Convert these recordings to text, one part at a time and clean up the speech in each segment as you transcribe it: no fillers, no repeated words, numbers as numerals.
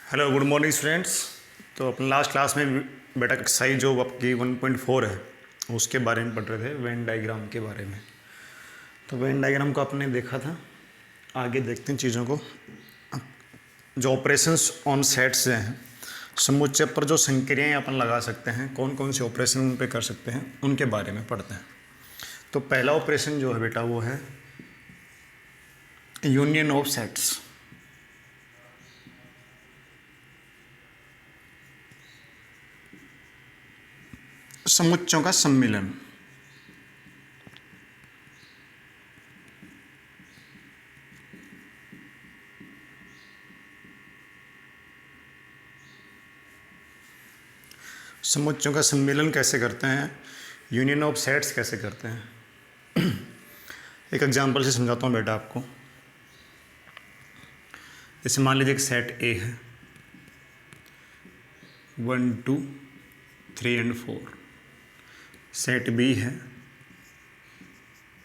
Hello good morning students. तो अपने last class में बेटा एक्सरसाइज जो आपकी 1.4 है उसके बारे में पढ़ रहे थे, वेन डायग्राम के बारे में। तो वेन डायग्राम को आपने देखा था, आगे देखते हैं चीज़ों को। जो ऑपरेशंस ऑन सेट्स हैं, समुच्चय पर जो संक्रियाएँ अपन लगा सकते हैं, कौन कौन से ऑपरेशन उन पर कर सकते हैं, उनके बारे में पढ़ते हैं। तो पहला ऑपरेशन जो है बेटा वो है यूनियन ऑफ सेट्स। समुच्चयों का सम्मिलन। समुच्चयों का सम्मिलन कैसे करते हैं, यूनियन ऑफ सेट्स कैसे करते हैं। एक एग्जांपल से समझाता हूँ बेटा आपको। जैसे मान लीजिए एक सेट ए है, 1 2 3 और 4। सेट बी है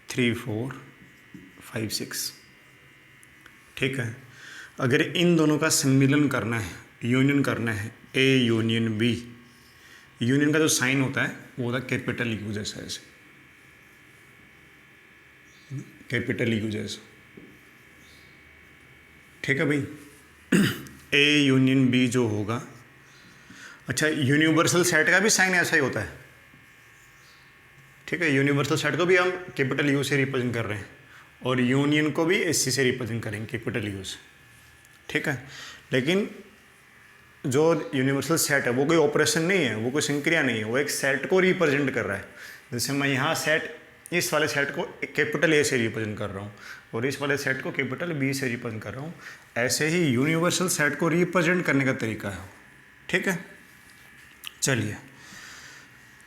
3 4 5 6। ठीक है। अगर इन दोनों का सम्मिलन करना है, यूनियन करना है, ए यूनियन बी, यूनियन का जो साइन होता है वो होता है कैपिटल यू जैसा, ऐसे कैपिटल यू जैसा। ठीक है भाई। ए यूनियन बी जो होगा, अच्छा यूनिवर्सल सेट का भी साइन ऐसा ही होता है। ठीक है, यूनिवर्सल सेट को भी हम कैपिटल यू से रिप्रेजेंट कर रहे हैं और यूनियन को भी एस सी से रिप्रेजेंट करेंगे कैपिटल यू से। ठीक है, लेकिन जो यूनिवर्सल सेट है वो कोई ऑपरेशन नहीं है, वो कोई संक्रिया नहीं है, वो एक सेट को रिप्रेजेंट कर रहा है। जैसे मैं यहाँ सेट, इस वाले सेट को कैपिटल ए से रिप्रेजेंट कर रहा हूँ और इस वाले सेट को कैपिटल बी से रिप्रेजेंट कर रहा हूँ। ऐसे ही यूनिवर्सल सेट को रिप्रेजेंट करने का तरीका है। ठीक है, चलिए।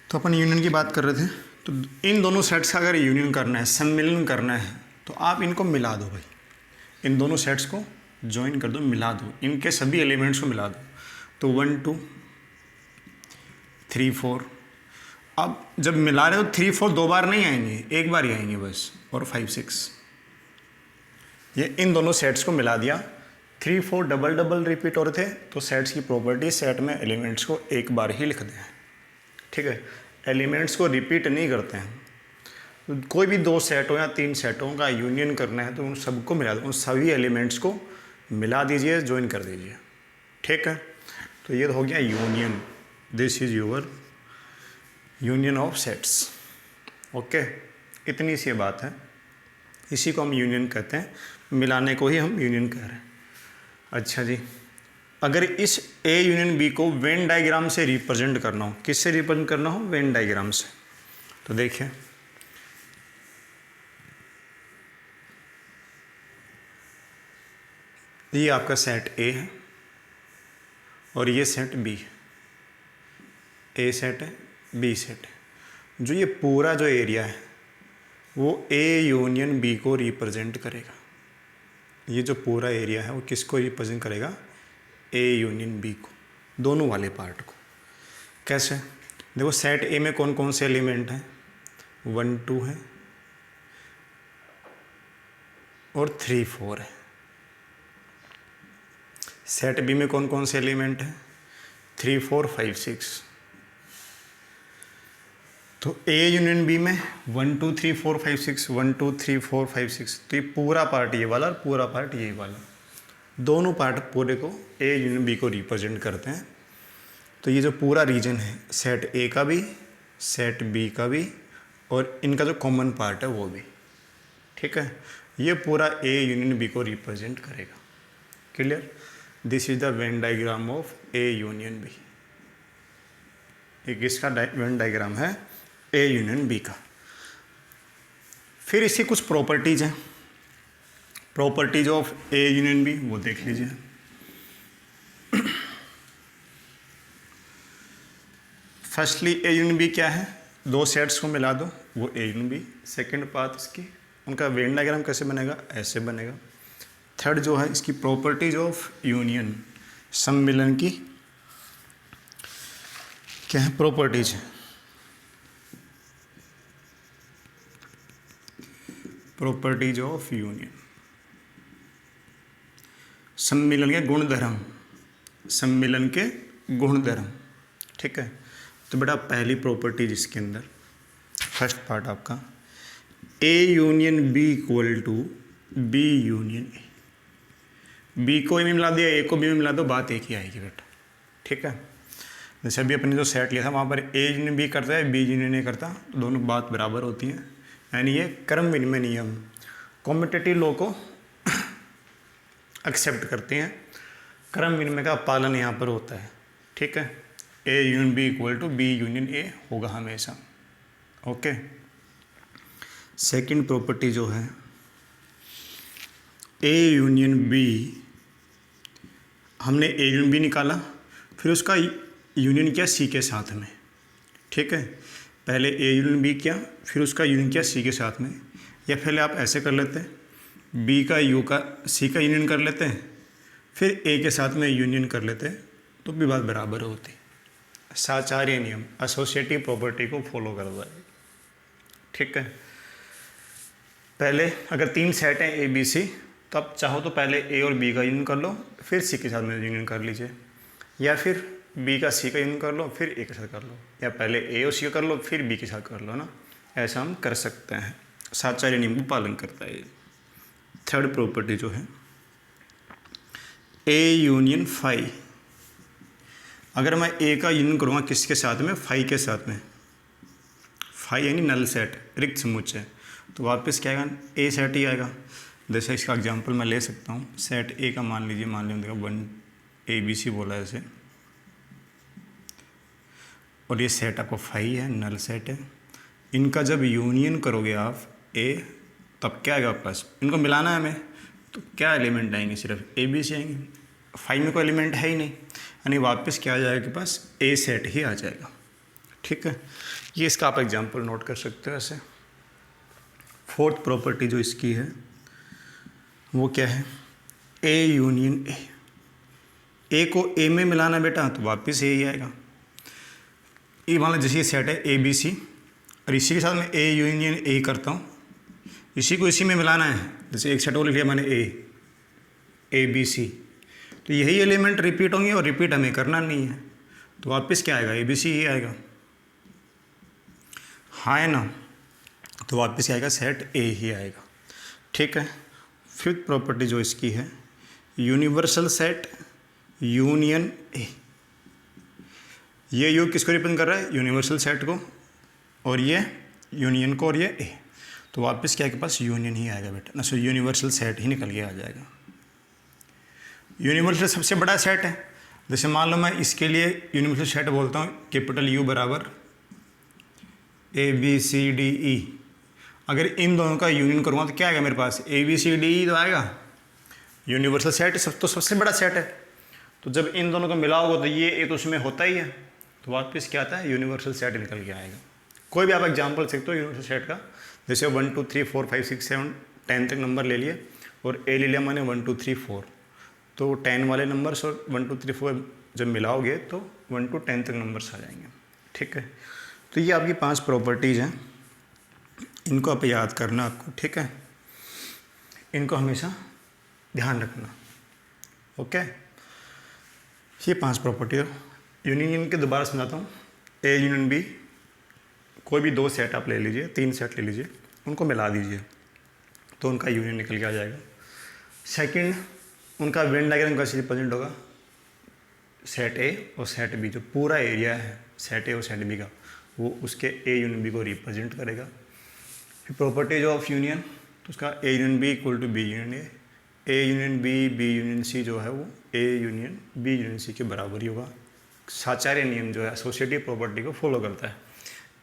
तो अपन यूनियन की बात कर रहे थे। तो इन दोनों सेट्स का अगर यूनियन करना है, सम्मिलन करना है, तो आप इनको मिला दो भाई। इन दोनों सेट्स को ज्वाइन कर दो, मिला दो, इनके सभी एलिमेंट्स को मिला दो। तो 1 2 3 4। अब जब मिला रहे हो 3 4 दो बार नहीं आएंगे, एक बार ही आएंगे बस। और 5 6, ये इन दोनों सेट्स को मिला दिया। 3 4 डबल डबल रिपीट हो रहे थे, तो सेट्स की प्रॉपर्टी सेट में एलिमेंट्स को एक बार ही लिख दें। ठीक है, एलिमेंट्स को रिपीट नहीं करते हैं। कोई भी दो सेटों या तीन सेटों का यूनियन करना है तो उन सबको मिला दो, उन सभी एलिमेंट्स को मिला दीजिए, ज्वाइन कर दीजिए। ठीक है, तो ये हो गया union. This is your union of sets. Okay, इतनी सी बात है, इसी को हम यूनियन कहते हैं, मिलाने को ही हम यूनियन कह रहे हैं। अच्छा जी, अगर इस ए यूनियन बी को वेन डायग्राम से रिप्रेजेंट करना हो, किससे रिप्रेजेंट करना हो, वेन डायग्राम से, तो देखिए ये आपका सेट ए है और ये सेट बी है। ए सेट है, बी सेट है। जो ये पूरा जो एरिया है वो ए यूनियन बी को रिप्रेजेंट करेगा। ये जो पूरा एरिया है वो किसको रिप्रेजेंट करेगा, ए यूनियन बी को, दोनों वाले पार्ट को। कैसे, देखो सेट ए में कौन कौन से एलिमेंट हैं, 1 2 है और 3 4 है। सेट बी में कौन कौन से एलिमेंट हैं, 3 4 5 6। तो ए यूनियन बी में 1 2 3 4 5 6, 1 2 3 4 5 6। तो ये पूरा पार्ट ये वाला और पूरा पार्ट ये वाला, दोनों पार्ट पूरे को ए यूनियन बी को रिप्रेजेंट करते हैं। तो ये जो पूरा रीजन है, सेट ए का भी, सेट बी का भी, और इनका जो कॉमन पार्ट है वो भी। ठीक है, ये पूरा ए यूनियन बी को रिप्रेजेंट करेगा। Clear, this is the Venn diagram of A union B. एक इसका वेन डायग्राम है ए यूनियन बी का। फिर इसकी कुछ प्रॉपर्टीज हैं, properties of A union B, वो देख लीजिए। फर्स्टली ए यूनियन बी क्या है, दो सेट्स को मिला दो, वो ए यूनियन बी। सेकेंड बात इसकी, उनका वेन डायग्राम कैसे बनेगा, ऐसे बनेगा। थर्ड जो है इसकी प्रॉपर्टीज ऑफ यूनियन, सम्मिलन की क्या है, प्रॉपर्टीज है। प्रॉपर्टीज ऑफ यूनियन, सम्मिलन के गुणधर्म, सम्मिलन के गुणधर्म। ठीक है, तो बेटा पहली प्रॉपर्टी जिसके अंदर फर्स्ट पार्ट आपका A union B equal to B union A, B को ए में मिला दिया, ए को बी में मिला दो, बात एक ही आएगी बेटा। ठीक है, जैसे अभी अपने जो सेट लिया था वहाँ पर ए यूनियन बी करता है, बी यूनियन ए करता, तो दोनों बात बराबर होती हैं, यानी ये क्रम विनिमय नियम कॉम्पिटेटिव लॉ को एक्सेप्ट करते हैं, क्रम विनिमय का पालन यहाँ पर होता है। ठीक है, A union B equal to B union A होगा हमेशा। ओके, सेकंड प्रॉपर्टी जो है ए यूनियन बी, हमने ए यूनियन बी निकाला, फिर उसका यूनियन किया सी के साथ में। ठीक है, पहले ए यूनियन बी किया, फिर उसका यूनियन किया सी के साथ में, या पहले आप ऐसे कर लेते हैं बी का यू का सी का यूनियन कर लेते हैं, फिर ए के साथ में यूनियन कर लेते हैं, तो भी बात बराबर होती। साचार्य नियम एसोसिएटिव प्रॉपर्टी को फॉलो करता है। ठीक है, पहले अगर 3 सेट हैं ए बी सी, तो आप चाहो तो पहले ए और बी का यूनियन कर लो, फिर सी के साथ में यूनियन कर लीजिए, या फिर बी का सी का यूनियन कर लो, फिर ए के साथ कर लो, या पहले ए और सी का कर लो, फिर बी के साथ कर लो ना, ऐसा हम कर सकते हैं। साचार्य नियम का पालन करता है। थर्ड प्रॉपर्टी जो है ए यूनियन फाई, अगर मैं ए का यूनियन करूँगा किसके साथ में, फाई के साथ में, फाई यानी नल सेट, रिक्त समुच्चय, तो वापस क्या आएगा, ए सेट ही आएगा। जैसे इसका एग्जांपल मैं ले सकता हूँ, सेट ए का मान लीजिए, मान लीजिए 1 ए बी सी बोला है ऐसे, और ये सेट आपको फाई है, नल सेट है। इनका जब यूनियन करोगे आप ए, तब क्या आएगा आपके पास, इनको मिलाना है हमें, तो क्या एलिमेंट आएंगे, सिर्फ ए बी सी आएंगे, फाई में कोई एलिमेंट है ही नहीं, यानी वापस क्या आ जाएगा आपके पास, ए सेट ही आ जाएगा। ठीक है, ये इसका आप एग्जांपल नोट कर सकते हो ऐसे। फोर्थ प्रॉपर्टी जो इसकी है वो क्या है, ए यूनियन ए, ए को ए में मिलाना बेटा, तो वापस ए ही आएगा। ये मान लो जैसे ये सेट है ए बी सी, और इसी के साथ मैं ए यूनियन ए करता हूँ, इसी को इसी में मिलाना है, जैसे एक सेट और लिख लिया मैंने ए बी सी, तो यही एलिमेंट रिपीट होंगे, और रिपीट हमें करना नहीं है, तो वापस क्या आएगा, ए बी सी ही आएगा। हाँ है ना, तो वापस आएगा सेट ए ही आएगा। ठीक है, फिफ्थ प्रॉपर्टी जो इसकी है यूनिवर्सल सेट यूनियन ए, ये यू किसको रिप्रेजेंट कर रहा है, यूनिवर्सल सेट को, और ये यूनियन को, और ये ए, तो वापस क्या के पास यूनियन ही आएगा बेटा ना, सो यूनिवर्सल सेट ही निकल के आ जाएगा। यूनिवर्सल सबसे बड़ा सेट है, जैसे मान लो मैं इसके लिए यूनिवर्सल सेट बोलता हूँ कैपिटल यू बराबर A B C D E, अगर इन दोनों का यूनियन करूँगा तो क्या आएगा मेरे पास, A B C D E तो आएगा। यूनिवर्सल सेट तो सबसे बड़ा सेट है, तो जब इन दोनों को मिलाओगे तो ये ए तो उसमें होता ही है, तो वापस क्या आता है, यूनिवर्सल सेट निकल के आएगा। कोई भी आप एग्जांपल सकते हो यूनिवर्सल सेट का, जैसे 1 2 3 4 5 6 7 10 तक नंबर ले लिए, और ए ले लिया मैंने 1 2 3 4, तो 10 वाले नंबर्स और 1 2 3 4 जब मिलाओगे तो 1 to 10 तक नंबर्स आ जाएंगे। ठीक है, तो ये आपकी 5 प्रॉपर्टीज़ हैं, इनको आप याद करना आपको। ठीक है, इनको हमेशा ध्यान रखना। ओके, ये 5 प्रॉपर्टी है। यूनियन के दोबारा समझाता हूँ, ए यूनियन बी, कोई भी 2 सेट आप ले लीजिए, 3 सेट ले लीजिए, उनको मिला दीजिए तो उनका यूनियन निकल के आ जाएगा। सेकंड, उनका वेन डायग्राम कैसे रिप्रेजेंट होगा, सेट ए और सेट बी, जो पूरा एरिया है सेट ए और सेट बी का, वो उसके ए यूनियन बी को रिप्रेजेंट करेगा। फिर प्रॉपर्टीज ऑफ यूनियन, तो उसका A union B equal to B union A union B union C जो है वो A union B union C के बराबर ही होगा। साचार्य नियम जो है एसोसिएटिव प्रॉपर्टी को फॉलो करता है।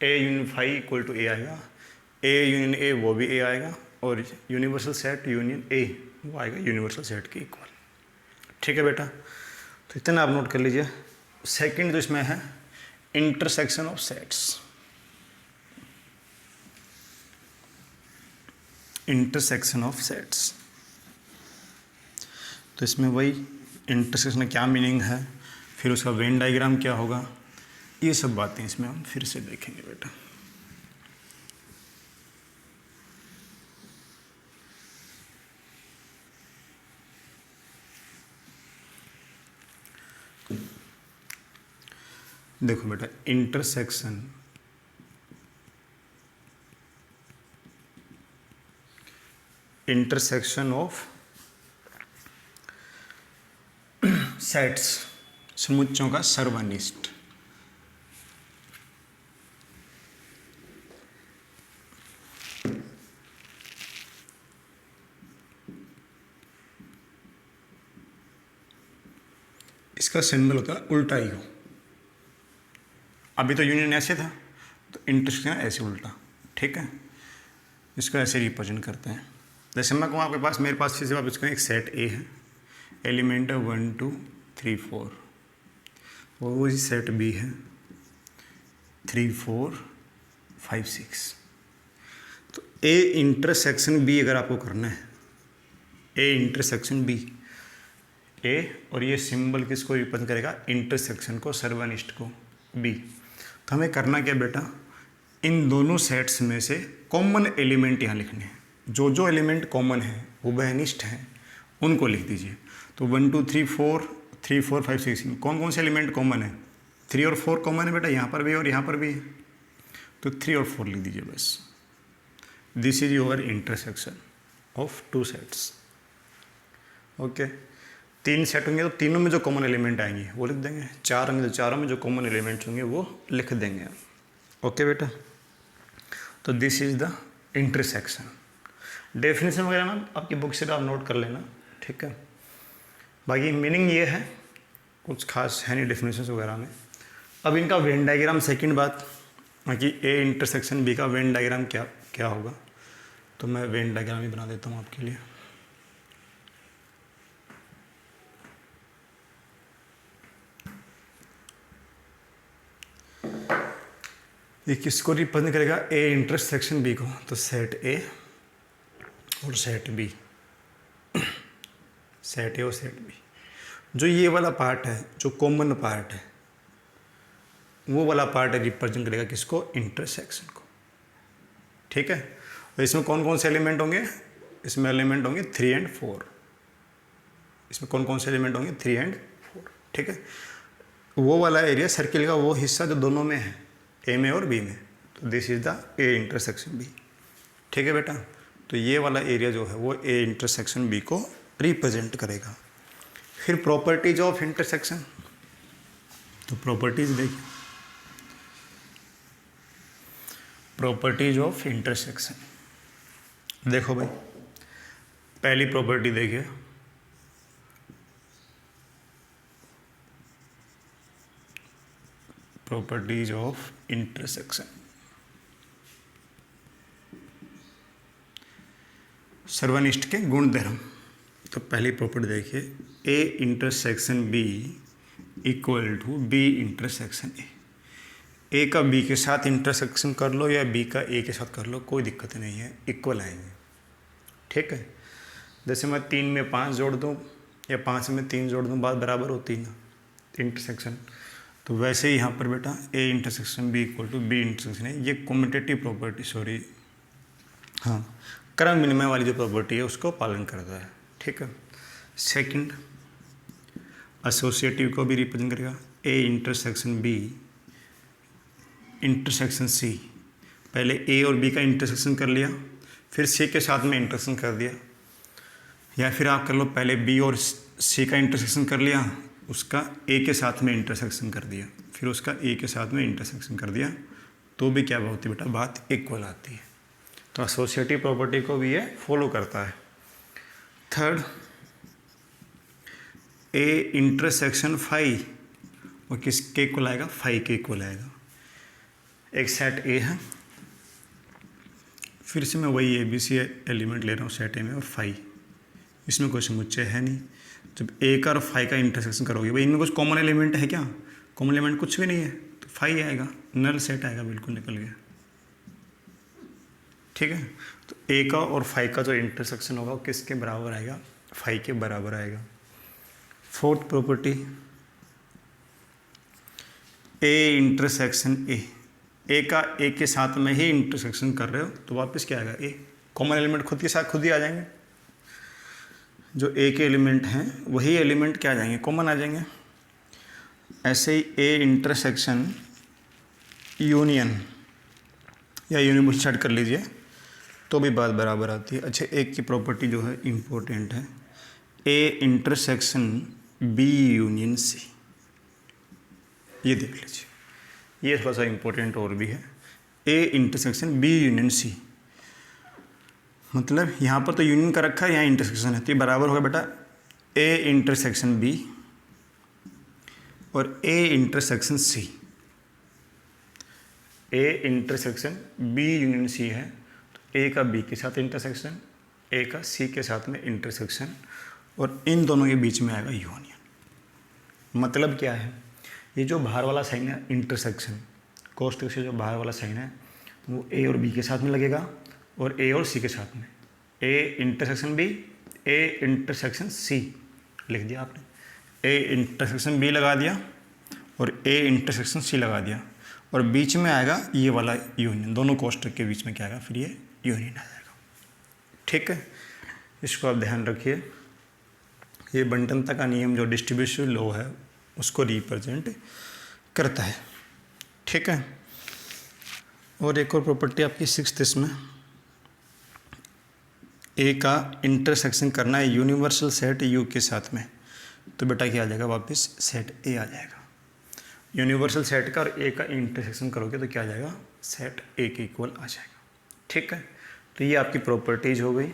A union phi equal to A आएगा, ए यूनियन ए वो भी ए आएगा, और यूनिवर्सल सेट यूनियन ए वो आएगा यूनिवर्सल सेट के इक्वल। ठीक है बेटा, तो इतना आप नोट कर लीजिए। सेकंड जो इसमें है intersection of sets, intersection of sets, तो इसमें वही इंटरसेक्शन का क्या मीनिंग है, फिर उसका वेन डायग्राम क्या होगा, ये सब बातें इसमें हम फिर से देखेंगे बेटा। देखो बेटा, इंटरसेक्शन ऑफ सेट्स, समुच्चयों का सर्वनिष्ठ। इसका सिंबल होता है उल्टा यू। अभी तो यूनियन ऐसे था, तो इंटरसेक्शन ऐसे उल्टा, ठीक है। इसको ऐसे रिप्रेजेंट करते हैं। जैसे मैं कहूँ आपके पास, मेरे पास फिर से आप इसको एक सेट ए है, एलिमेंट है 1 2 3 4, और वही सेट बी है 3 4 5 6। तो ए इंटरसेक्शन बी अगर आपको करना है, ए इंटरसेक्शन बी, ए और ये सिंबल किसको रिप्रेजेंट करेगा, इंटरसेक्शन को, सर्वनिष्ठ को, बी। तो हमें करना क्या बेटा, इन दोनों सेट्स में से कॉमन एलिमेंट यहाँ लिखने हैं। जो जो एलिमेंट कॉमन है, वो वहनिष्ठ हैं, उनको लिख दीजिए। तो 1 2 3 4 3 4 5 6 कौन कौन से एलिमेंट कॉमन है, 3 और 4 कॉमन है बेटा, यहाँ पर भी और यहाँ पर भी है, तो 3 और 4 लिख दीजिए बस। This is your intersection of two sets. Okay, 3 set होंगे तो तीनों में जो कॉमन एलिमेंट आएंगे वो लिख देंगे, 4 होंगे तो चारों में जो कॉमन एलिमेंट होंगे वो लिख देंगे। ओके बेटा, तो this is the intersection. Definition वगैरह ना आपकी बुक से आप नोट कर लेना, ठीक है। बाकी मीनिंग ये है, कुछ खास है नहीं डेफिनेशन वगैरह में। अब इनका वेन डायग्राम, सेकंड बात कि ए इंटरसेक्शन बी का वेन डायग्राम क्या क्या होगा, तो मैं वेन डायग्राम ही बना देता हूँ आपके लिए। ये किसको रिप्रेजेंट करेगा, ए इंटरसेक्शन बी को, तो सेट ए और सेट बी, सेट ए और सेट बी। जो ये वाला पार्ट है, जो कॉमन पार्ट है, वो वाला पार्ट रिप्रेजेंट करेगा किसको, इंटरसेक्शन को, ठीक है। और इसमें कौन कौन से एलिमेंट होंगे, इसमें एलिमेंट होंगे 3 और 4। इसमें कौन कौन से एलिमेंट होंगे, 3 और 4, ठीक है। वो वाला एरिया सर्किल का, वो हिस्सा जो दोनों में है, ए में और बी में, तो this is the A intersection B, ठीक है बेटा। तो ये वाला एरिया जो है वो ए इंटरसेक्शन बी को रिप्रेजेंट करेगा। फिर प्रॉपर्टीज ऑफ इंटरसेक्शन, तो प्रॉपर्टीज देखिए, प्रॉपर्टीज ऑफ इंटरसेक्शन। देखो भाई, पहली प्रॉपर्टी देखिए, प्रॉपर्टीज ऑफ इंटरसेक्शन, सर्वनिष्ठ के गुण धर्म। तो पहली प्रॉपर्टी देखिए, A intersection B equal to B intersection A. A का बी के साथ इंटरसेक्शन कर लो या बी का ए के साथ कर लो, कोई दिक्कत नहीं है, इक्वल आएंगे, ठीक है। जैसे मैं 3 में 5 जोड़ दूँ या 5 में 3 जोड़ दूँ, बात बराबर होती है ना, इंटरसेक्शन। तो वैसे ही यहाँ पर बेटा A intersection B equal to B intersection है, ये कम्यूटेटिव प्रॉपर्टी, सॉरी हाँ, क्रम विनिमय वाली जो प्रॉपर्टी है उसको पालन करता है, ठीक है। सेकंड, एसोसिएटिव को भी रिप्रेजेंट करेगा, A intersection B intersection C. पहले ए और बी का इंटरसेक्शन कर लिया, फिर सी के साथ में इंटरसेक्शन कर दिया, या फिर आप कर लो पहले बी और सी का इंटरसेक्शन कर लिया, उसका ए के साथ में इंटरसेक्शन कर दिया, फिर उसका ए के साथ में इंटरसेक्शन कर दिया, तो भी क्या होती है बेटा, बात इक्वल आती है। तो एसोसिएटिव प्रॉपर्टी को भी ये फॉलो करता है। थर्ड, ए इंटरसेक्शन फाई, और किसके इक्वल आएगा, फाई के इक्वल आएगा। एक सेट ए है, फिर से मैं वही ए बी सी एलिमेंट ले रहा हूँ सेट ए में, और फाई, इसमें कोई समुच्चय है नहीं। जब ए का और फाई का इंटरसेक्शन करोगे, भाई इनमें कुछ कॉमन एलिमेंट है क्या, कॉमन एलिमेंट कुछ भी नहीं है, तो फाई आएगा, नल सेट आएगा, बिल्कुल निकल गया, ठीक है। तो ए का और फाई का जो इंटरसेक्शन होगा वो किसके बराबर आएगा, फाई के बराबर आएगा। Fourth property, A intersection A का ए के साथ में ही इंटरसेक्शन कर रहे हो, तो वापस क्या आएगा, ए, कॉमन एलिमेंट खुद के साथ खुद ही आ जाएंगे, जो ए के एलिमेंट हैं वही एलिमेंट क्या आ जाएंगे, कॉमन आ जाएंगे। ऐसे ही ए इंटरसेक्शन यूनियन या यूनिवर्सल सेट कर लीजिए तो भी बात बराबर आती है। अच्छा, एक की प्रॉपर्टी जो है इम्पोर्टेंट है, A intersection B union C, ये देख लीजिए, ये थोड़ा सा इम्पोर्टेंट और भी है। A intersection B union C, मतलब यहाँ पर तो यूनियन का रखा है, यहाँ इंटरसेक्शन है, तो ये बराबर होगा बेटा ए इंटरसेक्शन बी और A intersection C. A intersection B union C है, तो ए का बी के साथ इंटरसेक्शन, ए का सी के साथ में इंटरसेक्शन, और इन दोनों के बीच में आएगा यूनियन। मतलब क्या है, ये जो बाहर वाला साइन है इंटरसेक्शन, कोष्टक से जो बाहर वाला साइन है वो ए और बी के साथ में लगेगा और ए और सी के साथ में। A intersection B, A intersection C लिख दिया आपने, ए इंटरसेक्शन बी लगा दिया और ए इंटरसेक्शन सी लगा दिया, और बीच में आएगा ये वाला यूनियन, दोनों कोष्टक के बीच में क्या आएगा, फिर ये यूनियन आ जाएगा। ठीक है, इसको आप ध्यान रखिए। ये बंटनता का नियम जो डिस्ट्रीब्यूशन लॉ है उसको रिप्रेजेंट करता है। ठीक है, और एक और प्रॉपर्टी आपकी 6th इसमें, ए का इंटरसेक्शन करना है यूनिवर्सल सेट यू के साथ में, तो बेटा क्या आ जाएगा, वापस सेट ए आ जाएगा। यूनिवर्सल सेट का और ए का इंटरसेक्शन करोगे तो क्या आ जाएगा, सेट ए के इक्वल आ जाएगा। ठीक है, तो ये आपकी प्रॉपर्टीज हो गई,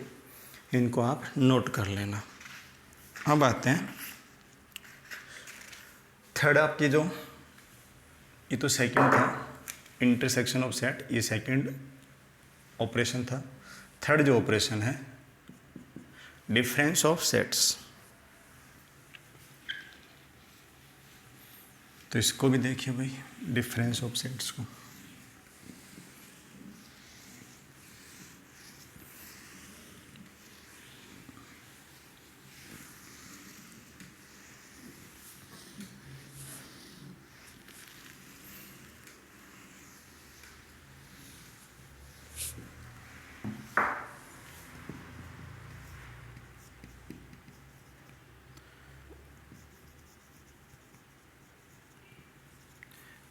इनको आप नोट कर लेना। अब आते हैं थर्ड, आपकी जो ये तो सेकंड था इंटरसेक्शन ऑफ सेट, ये सेकंड ऑपरेशन था। थर्ड जो ऑपरेशन है डिफरेंस ऑफ सेट्स, तो इसको भी देखिए भाई, डिफरेंस ऑफ सेट्स को।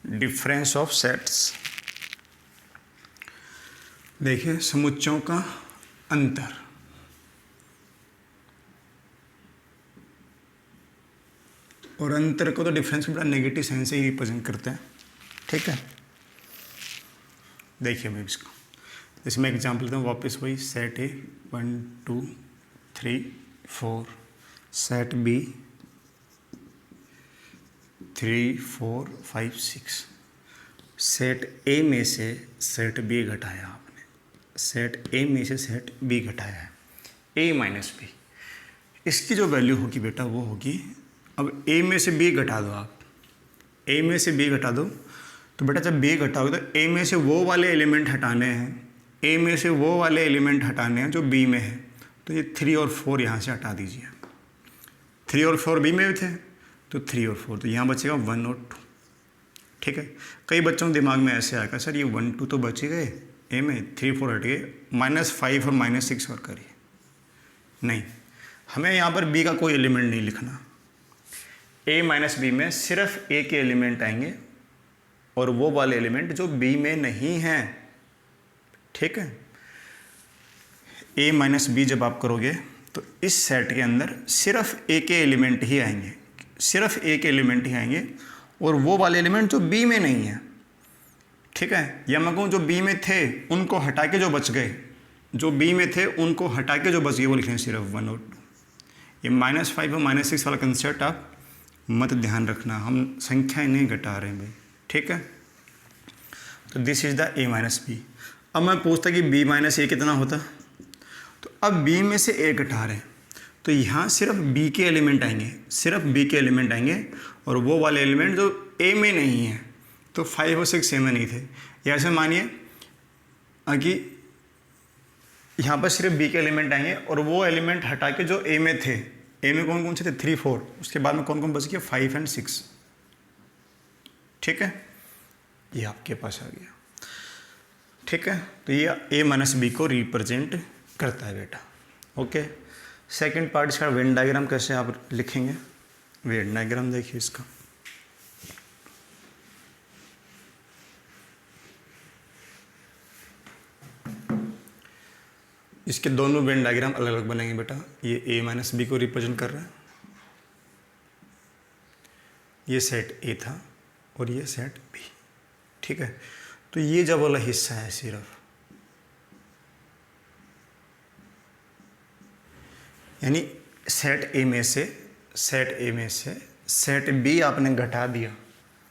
डिफरेंस ऑफ सेट्स, देखिए समुच्चयों का अंतर, और अंतर को तो डिफरेंस के बड़ा नेगेटिव साइन से ही रिप्रेजेंट करते हैं। ठीक है, देखिए भाई इसको, जैसे मैं एग्जाम्पल देता हूँ वापस वही, set A 1 2 3 4, set B 3 4 5 6, set A में से सेट बी घटाया आपने, सेट ए में से सेट बी घटाया है, ए माइनस बी, इसकी जो वैल्यू होगी बेटा वो होगी, अब ए में से बी घटा दो आप, ए में से बी घटा दो, तो बेटा जब बी घटाओगे तो ए में से वो वाले एलिमेंट हटाने हैं, ए में से वो वाले एलिमेंट हटाने हैं जो बी में है, तो ये 3 और 4 यहाँ से हटा दीजिए। 3 और 4 बी में थे, तो 3 और 4, तो यहाँ बचेगा 1 और 2। ठीक है, कई बच्चों के दिमाग में ऐसे आएगा, सर ये 1 2 तो बच ही गए ए में, 3 4 हट गए, -5 और -6 और करिए। नहीं, हमें यहाँ पर बी का कोई एलिमेंट नहीं लिखना, ए माइनस बी में सिर्फ ए के एलिमेंट आएंगे और वो वाले एलिमेंट जो बी में नहीं हैं। ठीक है, ए माइनस बी जब आप करोगे तो इस सेट के अंदर सिर्फ ए के एलिमेंट ही आएंगे, सिर्फ ए के एलिमेंट ही आएंगे, और वो वाले एलिमेंट जो बी में नहीं है। ठीक है, या मैं कहूँ जो बी में थे उनको हटा के जो बच गए, जो बी में थे उनको हटा के जो बच गए वो लिखें सिर्फ 1 और 2। ये -5 और -6 वाला कंसेप्ट आप मत ध्यान रखना, हम संख्याएं नहीं घटा रहे हैं भाई। ठीक है, तो this is the A minus B. अब मैं पूछता कि बी माइनस ए कितना होता, तो अब बी में से ए घटा रहे हैं, तो यहाँ सिर्फ बी के एलिमेंट आएंगे, सिर्फ बी के एलिमेंट आएंगे, और वो वाले एलिमेंट जो ए में नहीं है, तो 5 और 6 ए में नहीं थे। या ऐसे मानिए कि यहाँ पर सिर्फ बी के एलिमेंट आएंगे और वो एलिमेंट हटा के जो ए में थे, ए में कौन कौन से थे, 3 4, उसके बाद में कौन कौन बच गया, 5 और 6। ठीक है, ये आपके पास आ गया। ठीक है, तो ये ए माइनस बी को रिप्रेजेंट करता है बेटा। ओके, सेकंड पार्ट इसका वेन डायग्राम कैसे आप लिखेंगे, वेन डायग्राम देखिए इसका। इसके दोनों वेन डायग्राम अलग अलग बनेंगे बेटा। ये ए माइनस बी को रिप्रेजेंट कर रहा है, ये सेट ए था और ये सेट बी, ठीक है। तो ये जब वाला हिस्सा है सिर्फ, यानी सेट ए में से सेट बी आपने घटा दिया,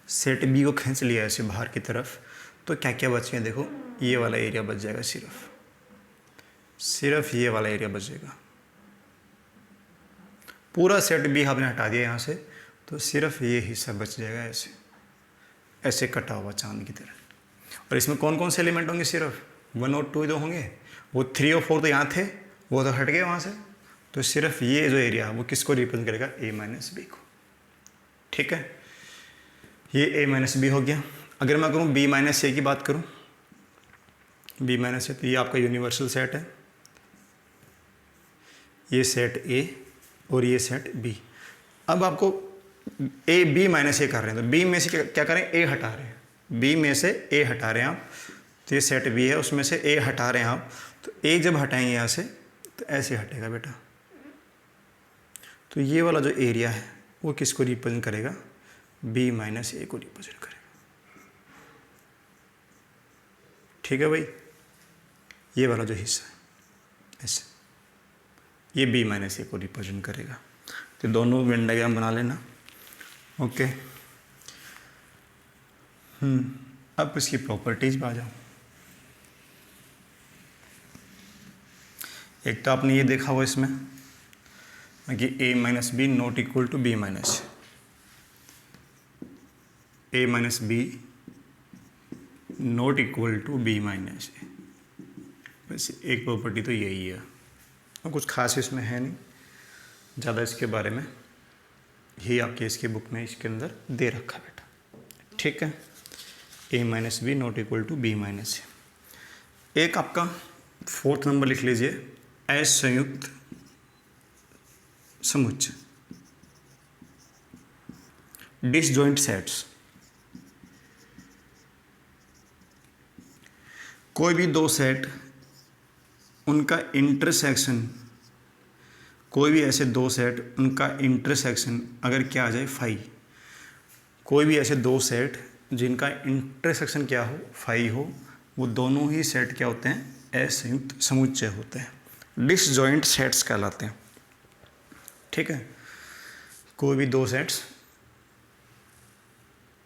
सेट बी को खींच लिया ऐसे बाहर की तरफ, तो क्या क्या बचेगा देखो, ये वाला एरिया बच जाएगा, सिर्फ ये वाला एरिया बचेगा। पूरा सेट बी आपने हटा दिया यहाँ से, तो सिर्फ ये हिस्सा बच जाएगा ऐसे, ऐसे कटा हुआ चांद की तरह। और इसमें कौन कौन से एलिमेंट होंगे, सिर्फ 1 और 2 तो होंगे, वो 3 और 4 तो यहाँ थे, वो तो हट गए वहाँ से। तो सिर्फ ये जो एरिया वो किसको रिप्रेजेंट करेगा, ए माइनस बी को, ठीक है। ये ए माइनस बी हो गया। अगर मैं करूँ बी माइनस ए की बात करूँ, बी माइनस ए, तो ये आपका यूनिवर्सल सेट है, ये सेट ए और ये सेट बी। अब आपको ए बी माइनस ए कर रहे हैं, तो बी में से क्या करें, ए हटा रहे हैं, बी में से ए हटा रहे हैं आप, तो ये सेट बी है, उसमें से ए हटा रहे हैं आप, तो ए जब हटाएंगे यहाँ से तो ऐसे हटेगा बेटा। तो ये वाला जो एरिया है वो किसको रिप्रेजेंट करेगा, बी माइनस ए को रिप्रेजेंट करेगा, ठीक है भाई। ये वाला जो हिस्सा है ऐसे, ये बी माइनस ए को रिप्रेजेंट करेगा। तो दोनों वेन डायग्राम बना लेना, ओके। अब इसकी प्रॉपर्टीज पे आ जाओ। एक तो आपने ये देखा हुआ इसमें कि A minus B not equal to B minus A, minus B not equal to B minus A. बस एक प्रॉपर्टी तो यही है, और कुछ खास इसमें है नहीं ज़्यादा, इसके बारे में ही आपके इसके बुक में इसके अंदर दे रखा बेटा, ठीक है। A minus B not equal to B minus A. एक आपका 4th नंबर लिख लीजिए, असंयुक्त समुच्चय, डिसजॉइंट सेट्स। कोई भी दो सेट, उनका इंटरसेक्शन, कोई भी ऐसे दो सेट उनका इंटरसेक्शन अगर क्या आ जाए फाई, कोई भी ऐसे दो सेट जिनका इंटरसेक्शन क्या हो, फाई हो, वो दोनों ही सेट क्या होते हैं, असंयुक्त समुच्चय होते हैं, डिसजॉइंट सेट्स कहलाते हैं, ठीक है। कोई भी दो sets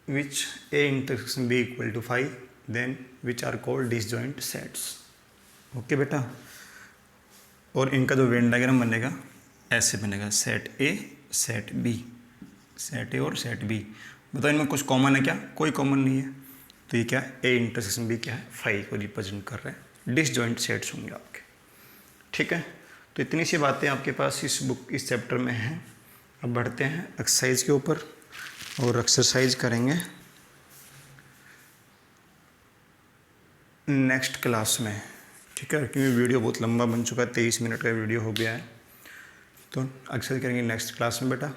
which A intersection B equal to phi, then which are called disjoint sets, okay बेटा। और इनका जो वेन डायग्राम बनेगा ऐसे बनेगा, set A set B, set A और सेट बी। बताओ इनमें कुछ कॉमन है क्या, कोई कॉमन नहीं है, तो ये क्या है, ए इंटरसेक्शन बी क्या है, फाई को रिप्रेजेंट कर रहे हैं, डिसजॉइंट सेट्स होंगे आपके, ठीक है। तो इतनी सी बातें आपके पास इस बुक इस चैप्टर में हैं। अब बढ़ते हैं एक्सरसाइज के ऊपर और एक्सरसाइज करेंगे नेक्स्ट क्लास में, ठीक है, क्योंकि वीडियो बहुत लंबा बन चुका है, 23 मिनट का वीडियो हो गया है। तो एक्सरसाइज करेंगे नेक्स्ट क्लास में बेटा।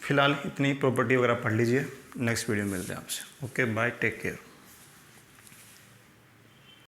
फिलहाल इतनी प्रॉपर्टी वगैरह पढ़ लीजिए, नेक्स्ट वीडियो में मिलते हैं आपसे। Okay bye, take care.